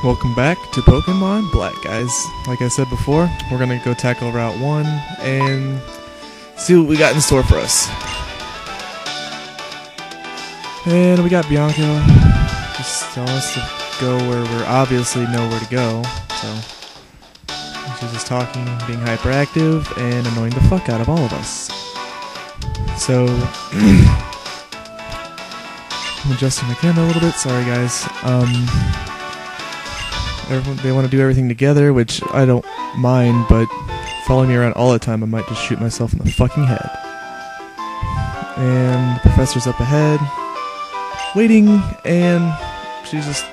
Welcome back to Pokemon Black, guys. Like I said before, we're gonna go tackle Route 1 and see what we got in store for us. And we got Bianca just telling us to go where we obviously know where to go. So she's just talking, being hyperactive, and annoying the fuck out of all of us. So I'm adjusting my camera a little bit. Sorry, guys. They want to do everything together, which I don't mind, but following me around all the time, I might just shoot myself in the fucking head. And the professor's up ahead, waiting, and she just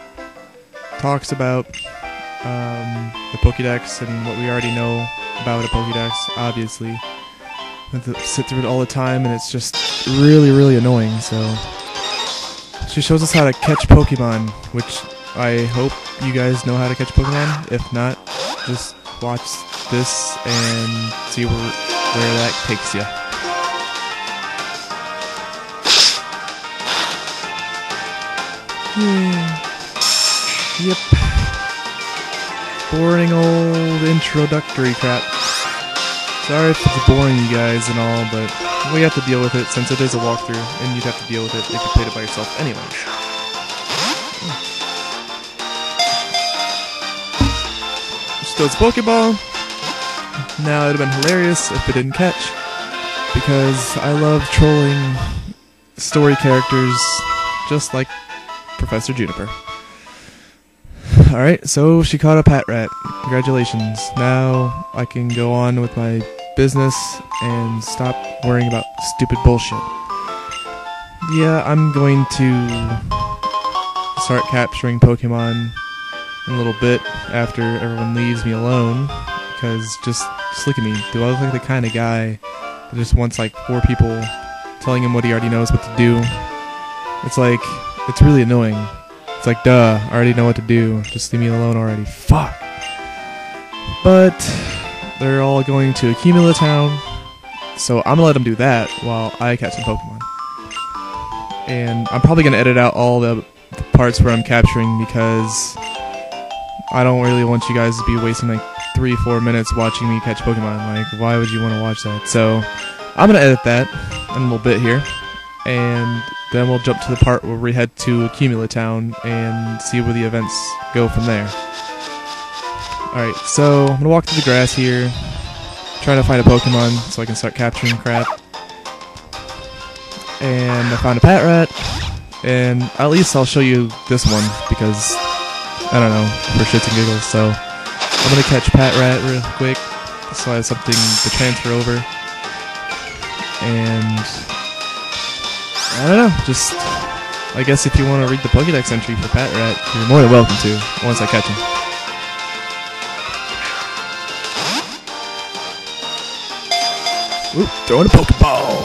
talks about the Pokédex and what we already know about a Pokédex, obviously. I have to sit through it all the time, and it's just really, really annoying, so... She shows us how to catch Pokemon, which I hope you guys know how to catch Pokemon. If not, just watch this and see where that takes you. Yep. Boring old introductory crap. Sorry if it's boring, you guys, and all, but we have to deal with it since it is a walkthrough, and you'd have to deal with it if you played it by yourself anyways. She throws a Pokeball. Now, it would have been hilarious if it didn't catch, because I love trolling story characters just like Professor Juniper. Alright, so she caught a Patrat. Congratulations. Now I can go on with my business and stop worrying about stupid bullshit. Yeah, I'm going to start capturing Pokemon in a little bit after everyone leaves me alone, because just look at me. Do I look like the kind of guy that just wants like 4 people telling him what he already knows what to do? It's like, it's really annoying. It's like, duh, I already know what to do. Just leave me alone already. Fuck. But they're all going to Accumula Town, so I'm gonna let them do that while I catch some Pokemon. And I'm probably gonna edit out all the parts where I'm capturing, because I don't really want you guys to be wasting like 3-4 minutes watching me catch Pokemon. Like, why would you want to watch that? So I'm gonna edit that in a little bit here, and then we'll jump to the part where we head to Accumula Town and see where the events go from there. Alright, so I'm gonna walk through the grass here, trying to find a Pokemon so I can start capturing crap. And I found a Patrat, and at least I'll show you this one, because, I don't know, for shits and giggles. So I'm gonna catch Patrat real quick, so I have something to transfer over. And I don't know, just, I guess if you want to read the Pokédex entry for Patrat, you're more than welcome to, once I catch him. Oop, throwing a Pokeball!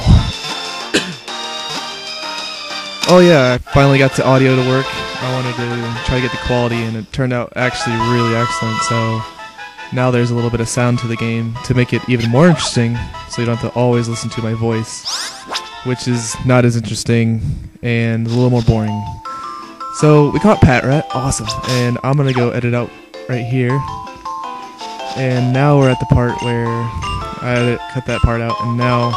Oh yeah, I finally got the audio to work. I wanted to try to get the quality, and it turned out actually really excellent, so now there's a little bit of sound to the game to make it even more interesting, so you don't have to always listen to my voice, which is not as interesting and a little more boring. So we caught Patrat, awesome, and I'm gonna go edit out right here. And now we're at the part where I cut that part out, and now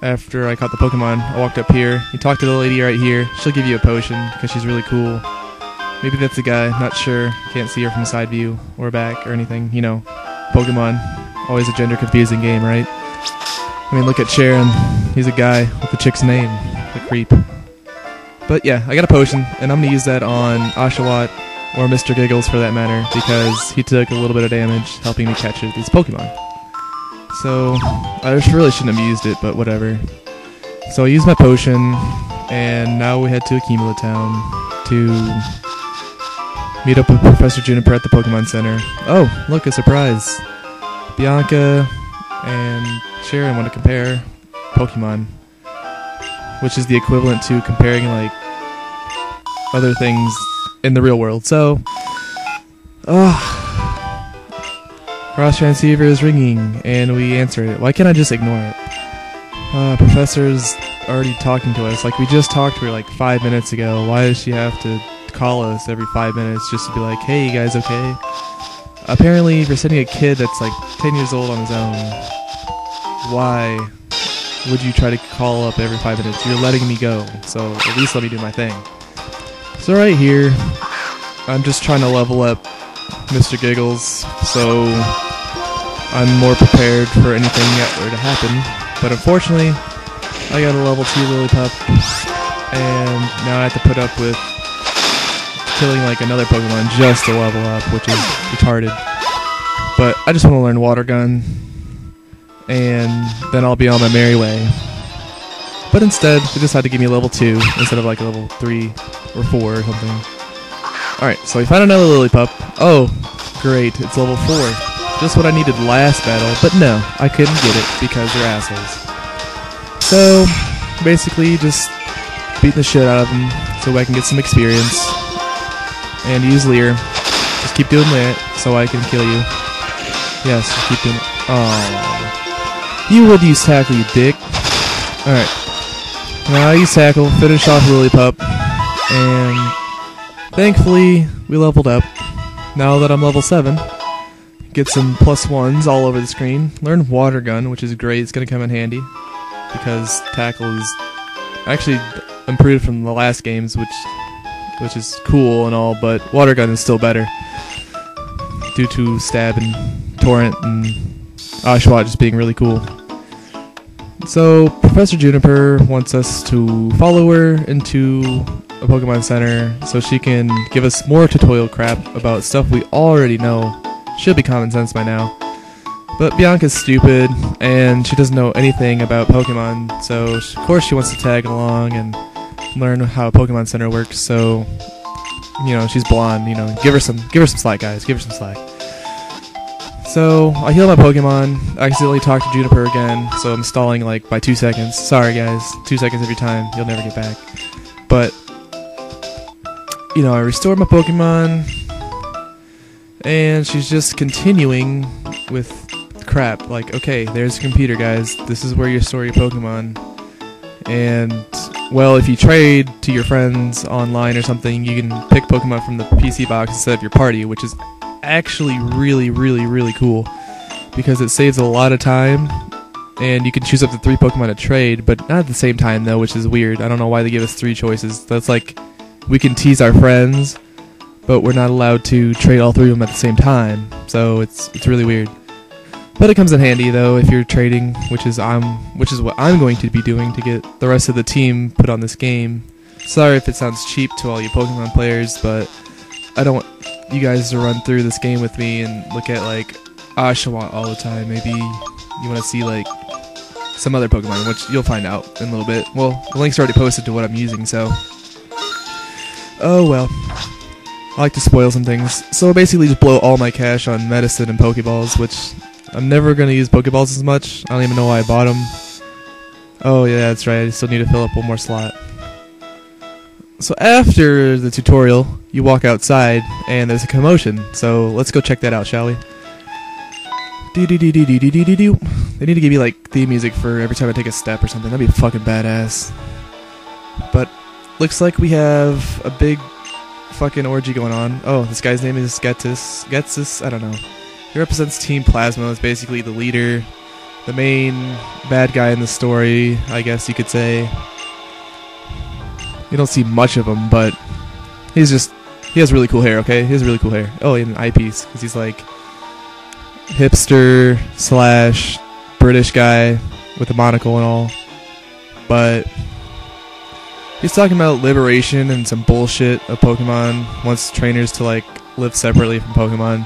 after I caught the Pokemon, I walked up here. You talk to the lady right here. She'll give you a potion because she's really cool. Maybe that's the guy, not sure. Can't see her from side view or back or anything. You know, Pokemon, always a gender confusing game, right? I mean, look at Sharon. He's a guy with the chick's name. The creep. But yeah, I got a potion, and I'm going to use that on Oshawott, or Mr. Giggles for that matter, because he took a little bit of damage helping me catch these Pokemon. So, I just really shouldn't have used it, but whatever. So I used my potion, and now we head to Accumula Town to meet up with Professor Juniper at the Pokemon Center. Oh, look, a surprise. Bianca and Sharon want to compare Pokemon, which is the equivalent to comparing, like, other things in the real world. So, cross transceiver is ringing, and we answer it. Why can't I just ignore it? Professor's already talking to us. Like, we just talked to her like 5 minutes ago. Why does she have to call us every 5 minutes just to be like, hey, you guys okay? Apparently, if you're sending a kid that's like 10 years old on his own, why would you try to call up every 5 minutes? You're letting me go, so at least let me do my thing. So right here, I'm just trying to level up Mr. Giggles, so I'm more prepared for anything that were to happen. But unfortunately, I got a level 2 Lillipup, and now I have to put up with killing like another Pokemon just to level up, which is retarded. But I just want to learn Water Gun, and then I'll be on my merry way. But instead, they just had to give me a level 2 instead of like a level 3 or 4 or something. Alright, so we found another Lillipup. Oh, great, it's level 4. Just what I needed last battle, but no, I couldn't get it because they're assholes. So, basically, just beating the shit out of them so I can get some experience. And use Leer. Just keep doing that so I can kill you. Yes, just keep doing it. Oh, you would use Tackle, you dick. Alright. Now I use Tackle, finish off Lillipup, and thankfully we leveled up. Now that I'm level 7, get some +1s all over the screen. Learn Water Gun, which is great. It's going to come in handy because Tackle is actually improved from the last games, which is cool and all, but Water Gun is still better due to Stab and Torrent and Oshawott just being really cool. So Professor Juniper wants us to follow her into a Pokemon Center so she can give us more tutorial crap about stuff we already know. Should be common sense by now. But Bianca's stupid and she doesn't know anything about Pokemon, so of course she wants to tag along and learn how Pokemon Center works. So, you know, she's blonde, you know, give her some slack, guys, give her some slack. So I heal my Pokemon. I accidentally talked to Juniper again, so I'm stalling like by 2 seconds. Sorry guys, 2 seconds every time, you'll never get back. But you know, I restored my Pokemon and she's just continuing with crap like, okay, there's a computer, guys, this is where you store your Pokemon, and well, if you trade to your friends online or something, you can pick Pokemon from the PC box instead of your party, which is actually really cool because it saves a lot of time, and you can choose up to 3 Pokemon to trade, but not at the same time though, which is weird. I don't know why they give us 3 choices. That's like, we can tease our friends, but we're not allowed to trade all 3 of them at the same time, so it's really weird. But it comes in handy though if you're trading, which is what I'm going to be doing to get the rest of the team put on this game. Sorry if it sounds cheap to all you Pokemon players, but I don't want you guys to run through this game with me and look at like Oshawott all the time. Maybe you want to see like some other Pokemon, which you'll find out in a little bit. Well, the link's already posted to what I'm using, so oh well. I like to spoil some things. So I basically just blow all my cash on medicine and Pokeballs, which I'm never going to use Pokeballs as much. I don't even know why I bought them. Oh yeah, that's right, I still need to fill up one more slot. So after the tutorial, you walk outside, and there's a commotion. So let's go check that out, shall we? They need to give me like theme music for every time I take a step or something. That'd be fucking badass. But looks like we have a big fucking orgy going on. Oh, this guy's name is Getsus, I don't know. He represents Team Plasma. It's basically the leader, the main bad guy in the story, I guess you could say. You don't see much of him, but he has really cool hair, okay? He has really cool hair. Oh, and an eyepiece, because he's like hipster / British guy with a monocle and all. But he's talking about liberation and some bullshit of Pokemon. Wants trainers to like live separately from Pokemon,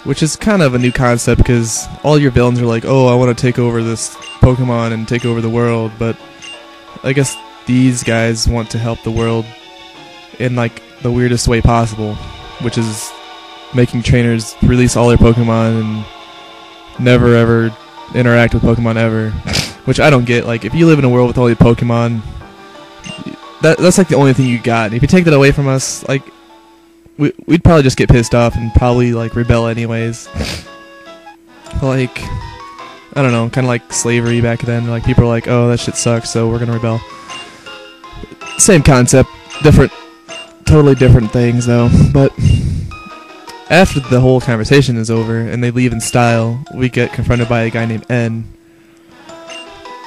which is kind of a new concept because all your villains are like, oh, I want to take over this Pokemon and take over the world, but I guess these guys want to help the world in like the weirdest way possible, which is making trainers release all their Pokemon and never ever interact with Pokemon ever, which I don't get. Like, if you live in a world with all your Pokemon, that's like the only thing you got. And if you take that away from us, like, we'd probably just get pissed off and probably like rebel anyways. Like, I don't know, kind of like slavery back then. Like, people are like, oh, that shit sucks, so we're gonna rebel. Same concept, different totally different things, though. But after the whole conversation is over and they leave in style, we get confronted by a guy named N.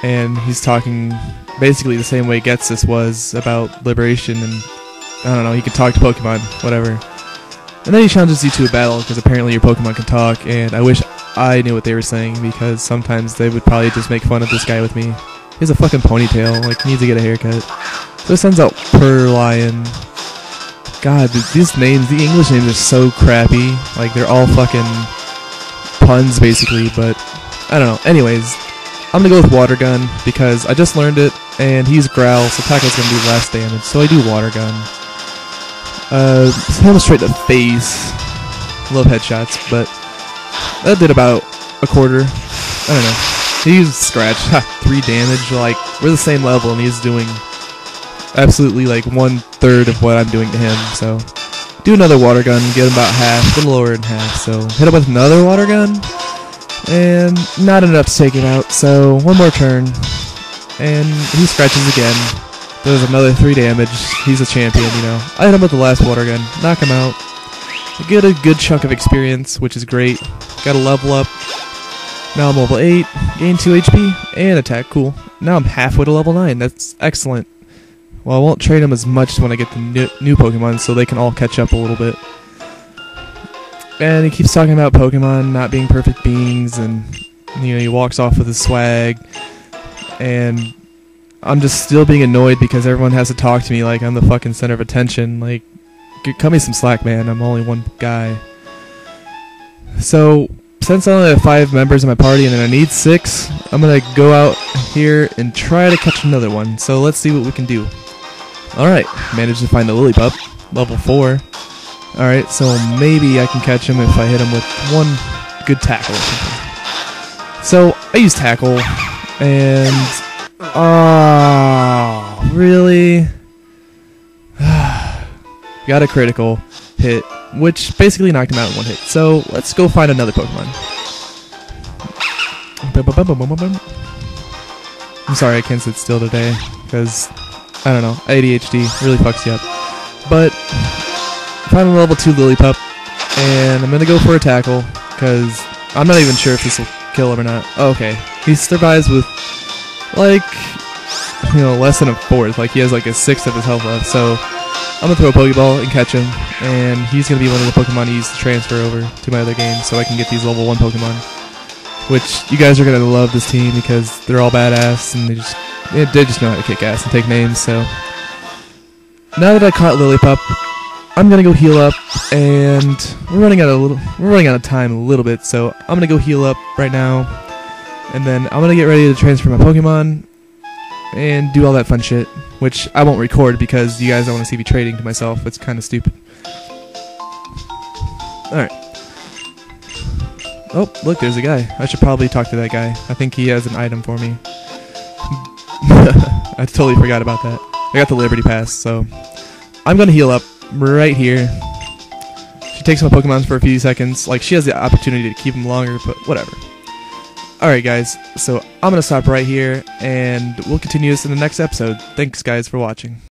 And he's talking basically the same way Getsus was about liberation and, I don't know, he could talk to Pokemon, whatever. And then he challenges you to a battle because apparently your Pokemon can talk, and I wish I knew what they were saying because sometimes they would probably just make fun of this guy with me. He has a fucking ponytail, like, he needs to get a haircut. So it sends out Purrlion. God, dude, these names, the English names are so crappy. Like, they're all fucking puns, basically, but I don't know. Anyways, I'm gonna go with Water Gun because I just learned it, and he's Growl, so Tackle's gonna do less damage, so I do Water Gun. Hit him straight to the face. Love headshots, but that did about a quarter. I don't know. He used Scratch. 3 damage. Like, we're the same level, and he's doing absolutely like 1/3 of what I'm doing to him. So, do another Water Gun, get him about half, a little lower than half. So, hit him with another Water Gun, and not enough to take him out. So, one more turn, and he scratches again. Does another 3 damage. He's a champion, you know. I hit him with the last Water Gun, knock him out. I get a good chunk of experience, which is great. Got a level up. Now I'm level 8, gain 2 HP, and attack. Cool. Now I'm halfway to level 9. That's excellent. Well, I won't train them as much when I get the new Pokemon, so they can all catch up a little bit. And he keeps talking about Pokemon not being perfect beings, and you know, he walks off with his swag. And I'm just still being annoyed because everyone has to talk to me like I'm the fucking center of attention. Like, cut me some slack, man. I'm only one guy. So, since I only have 5 members in my party and then I need 6, I'm gonna go out here and try to catch another one. So let's see what we can do. Alright, managed to find the Lillipup, level 4. Alright, so maybe I can catch him if I hit him with one good tackle or something. So, I use tackle, and... oh, really? Got a critical hit, which basically knocked him out in 1 hit. So, let's go find another Pokemon. I'm sorry I can't sit still today, because, I don't know, ADHD really fucks you up. But, find a level 2 Lillipup, and I'm gonna go for a tackle, because I'm not even sure if this will kill him or not. Oh, okay, he survives with, like, you know, less than a 4th. Like, he has like a 1/6 of his health left, so I'm gonna throw a Pokeball and catch him, and he's gonna be one of the Pokemon I use to transfer over to my other game, so I can get these level 1 Pokemon. Which you guys are gonna love this team because they're all badass and they just know how to kick ass and take names. So now that I caught Lillipup, I'm gonna go heal up, and we're running out of time a little bit, so I'm gonna go heal up right now, and then I'm gonna get ready to transfer my Pokemon and do all that fun shit, which I won't record because you guys don't want to see me trading to myself. It's kind of stupid. Alright. Oh, look, there's a guy. I should probably talk to that guy. I think he has an item for me. I totally forgot about that. I got the Liberty Pass, so I'm gonna heal up right here. She takes my Pokemons for a few seconds. Like, she has the opportunity to keep them longer, but whatever. Alright guys, so I'm gonna stop right here, and we'll continue this in the next episode. Thanks guys for watching.